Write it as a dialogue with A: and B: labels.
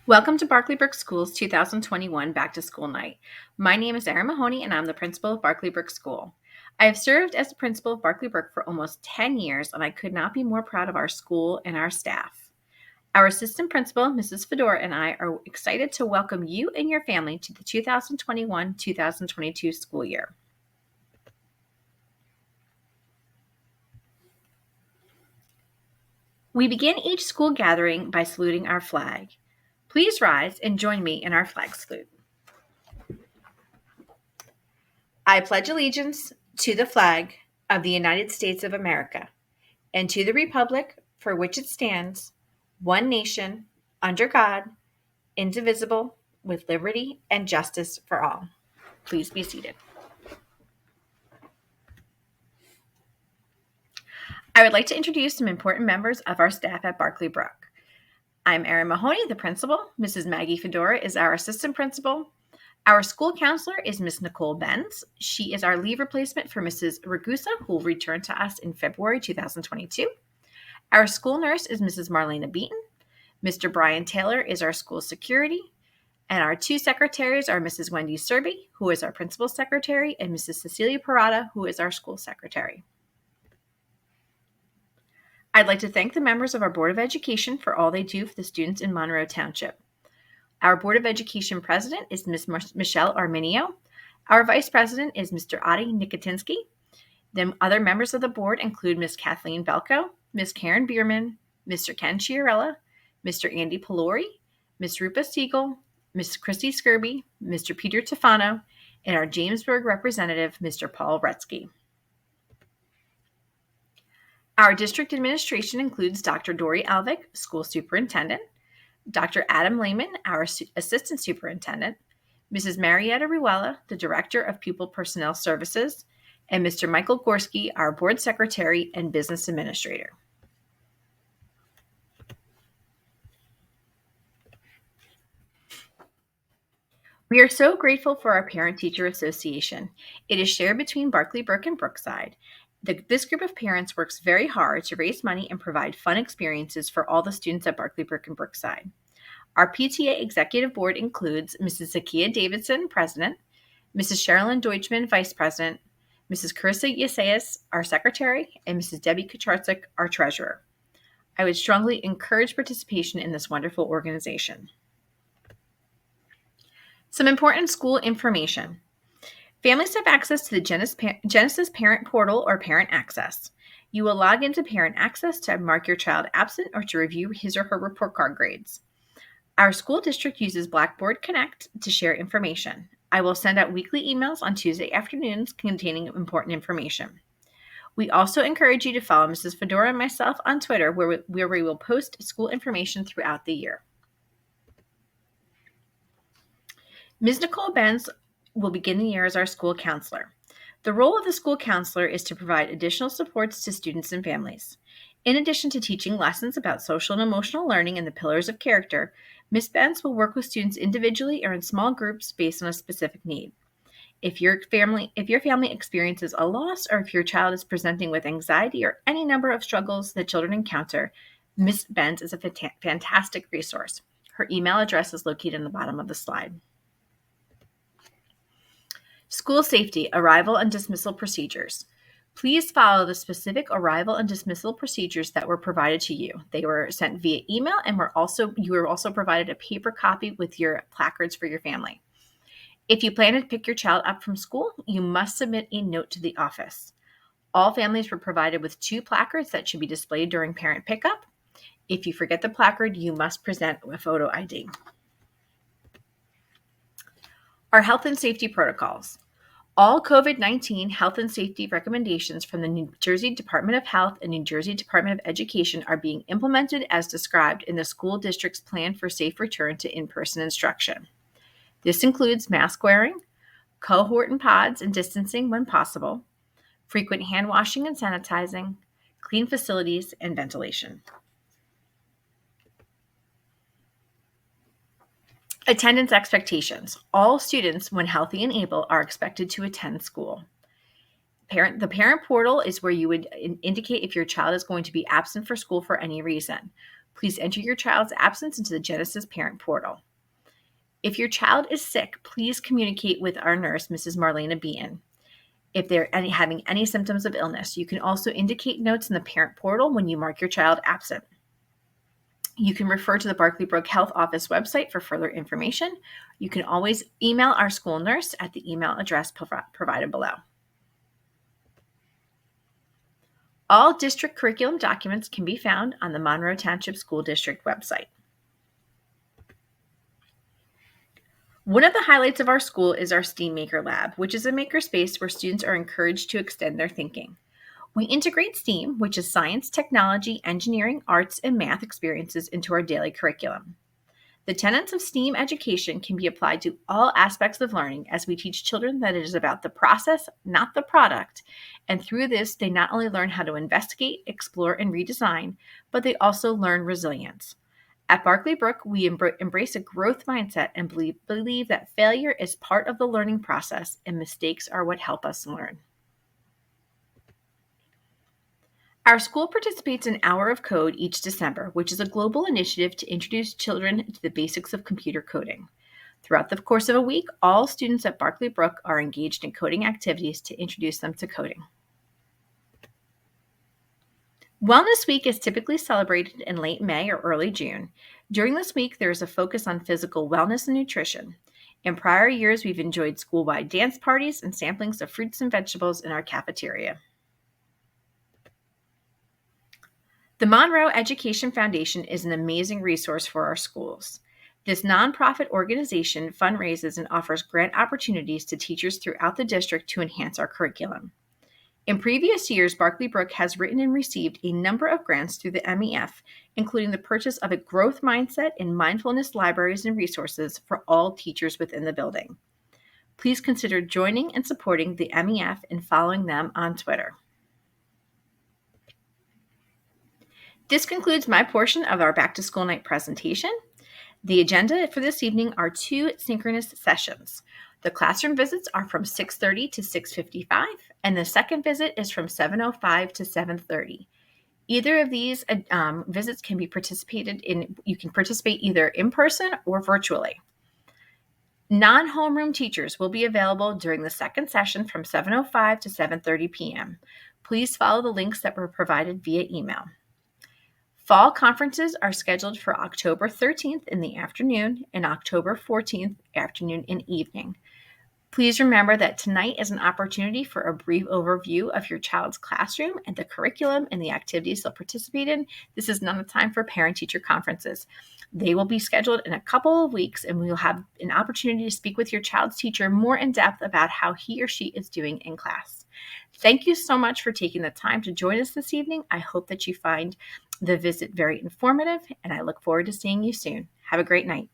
A: Welcome to Barclay Brook School's 2021 Back to School Night. My name is Erinn Mahoney and I'm the principal of Barclay Brook School. I have served as the principal of Barclay Brook for almost 10 years and I could not be more proud of our school and our staff. Our assistant principal, Mrs. Fedora, and I are excited to welcome you and your family to the 2021-2022 school year. We begin each school gathering by saluting our flag. Please rise and join me in our flag salute. I pledge allegiance to the flag of the United States of America and to the republic for which it stands, one nation, under God, indivisible, with liberty and justice for all. Please be seated. I would like to introduce some important members of our staff at Barclay Brook. I'm Erinn Mahoney, the principal. Mrs. Maggie Fedora is our assistant principal. Our school counselor is Miss Nicole Benz. She is our leave replacement for Mrs. Ragusa, who will return to us in February 2022. Our school nurse is Mrs. Marlena Beaton. Mr. Brian Taylor is our school security. And our two secretaries are Mrs. Wendy Serby, who is our principal secretary, and Mrs. Cecilia Parada, who is our school secretary. I'd like to thank the members of our Board of Education for all they do for the students in Monroe Township. Our Board of Education president is Ms. Michelle Arminio. Our vice president is Mr. Adi Nikotinsky. The other members of the board include Ms. Kathleen Belko, Ms. Karen Bierman, Mr. Ken Chiarella, Mr. Andy Pelori, Ms. Rupa Siegel, Ms. Christy Skirby, Mr. Peter Tefano, and our Jamesburg representative, Mr. Paul Retzky. Our district administration includes Dr. Dory Alvik, school superintendent, Dr. Adam Lehman, our assistant superintendent, Mrs. Marietta Ruella, the director of pupil personnel services, and Mr. Michael Gorski, our board secretary and business administrator. We are so grateful for our Parent-Teacher Association. It is shared between Barclay Brook and Brookside. This group of parents works very hard to raise money and provide fun experiences for all the students at Barclay Brook and Brookside. Our PTA Executive Board includes Mrs. Zakia Davidson, President, Mrs. Sherilyn Deutschman, Vice President, Mrs. Carissa Yesayas, our Secretary, and Mrs. Debbie Kucharczyk, our Treasurer. I would strongly encourage participation in this wonderful organization. Some important school information. Families have access to the Genesis Parent Portal or Parent Access. You will log into Parent Access to mark your child absent or to review his or her report card grades. Our school district uses Blackboard Connect to share information. I will send out weekly emails on Tuesday afternoons containing important information. We also encourage you to follow Mrs. Fedora and myself on Twitter, where we will post school information throughout the year. Ms. Nicole Benz will begin the year as our school counselor. The role of the school counselor is to provide additional supports to students and families. In addition to teaching lessons about social and emotional learning and the pillars of character, Ms. Benz will work with students individually or in small groups based on a specific need. If your family experiences a loss or if your child is presenting with anxiety or any number of struggles that children encounter, Ms. Benz is a fantastic resource. Her email address is located on the bottom of the slide. School safety, arrival and dismissal procedures. Please follow the specific arrival and dismissal procedures that were provided to you. They were sent via email and you were also provided a paper copy with your placards for your family. If you plan to pick your child up from school, you must submit a note to the office. All families were provided with 2 placards that should be displayed during parent pickup. If you forget the placard, you must present a photo ID. Our health and safety protocols. All COVID-19 health and safety recommendations from the New Jersey Department of Health and New Jersey Department of Education are being implemented as described in the school district's plan for safe return to in-person instruction. This includes mask wearing, cohort and pods and distancing when possible, frequent hand washing and sanitizing, clean facilities, and ventilation. Attendance expectations. All students, when healthy and able, are expected to attend school. The parent portal is where you would indicate if your child is going to be absent for school for any reason. Please enter your child's absence into the Genesis Parent Portal. If your child is sick, please communicate with our nurse, Mrs. Marlena Beaton. If they're having any symptoms of illness, you can also indicate notes in the Parent Portal when you mark your child absent. You can refer to the Barclay Brook Health Office website for further information. You can always email our school nurse at the email address provided below. All district curriculum documents can be found on the Monroe Township School District website. One of the highlights of our school is our STEAM Maker Lab, which is a makerspace where students are encouraged to extend their thinking. We integrate STEAM, which is science, technology, engineering, arts, and math experiences into our daily curriculum. The tenets of STEAM education can be applied to all aspects of learning as we teach children that it is about the process, not the product. And through this, they not only learn how to investigate, explore, and redesign, but they also learn resilience. At Barclay Brook, we embrace a growth mindset and believe that failure is part of the learning process and mistakes are what help us learn. Our school participates in Hour of Code each December, which is a global initiative to introduce children to the basics of computer coding. Throughout the course of a week, all students at Barclay Brook are engaged in coding activities to introduce them to coding. Wellness Week is typically celebrated in late May or early June. During this week, there is a focus on physical wellness and nutrition. In prior years, we've enjoyed school-wide dance parties and samplings of fruits and vegetables in our cafeteria. The Monroe Education Foundation is an amazing resource for our schools. This nonprofit organization fundraises and offers grant opportunities to teachers throughout the district to enhance our curriculum. In previous years, Barclay Brook has written and received a number of grants through the MEF, including the purchase of a growth mindset and mindfulness libraries and resources for all teachers within the building. Please consider joining and supporting the MEF and following them on Twitter. This concludes my portion of our Back to School Night presentation. The agenda for this evening are 2 synchronous sessions. The classroom visits are from 6:30 to 6:55, and the second visit is from 7:05 to 7:30. Either of these visits can be participated in. You can participate either in person or virtually. Non-homeroom teachers will be available during the second session from 7:05 to 7:30 p.m. Please follow the links that were provided via email. Fall conferences are scheduled for October 13th in the afternoon and October 14th afternoon and evening. Please remember that tonight is an opportunity for a brief overview of your child's classroom and the curriculum and the activities they'll participate in. This is not a time for parent-teacher conferences. They will be scheduled in a couple of weeks, and we will have an opportunity to speak with your child's teacher more in depth about how he or she is doing in class. Thank you so much for taking the time to join us this evening. I hope that you find the visit very informative, and I look forward to seeing you soon. Have a great night.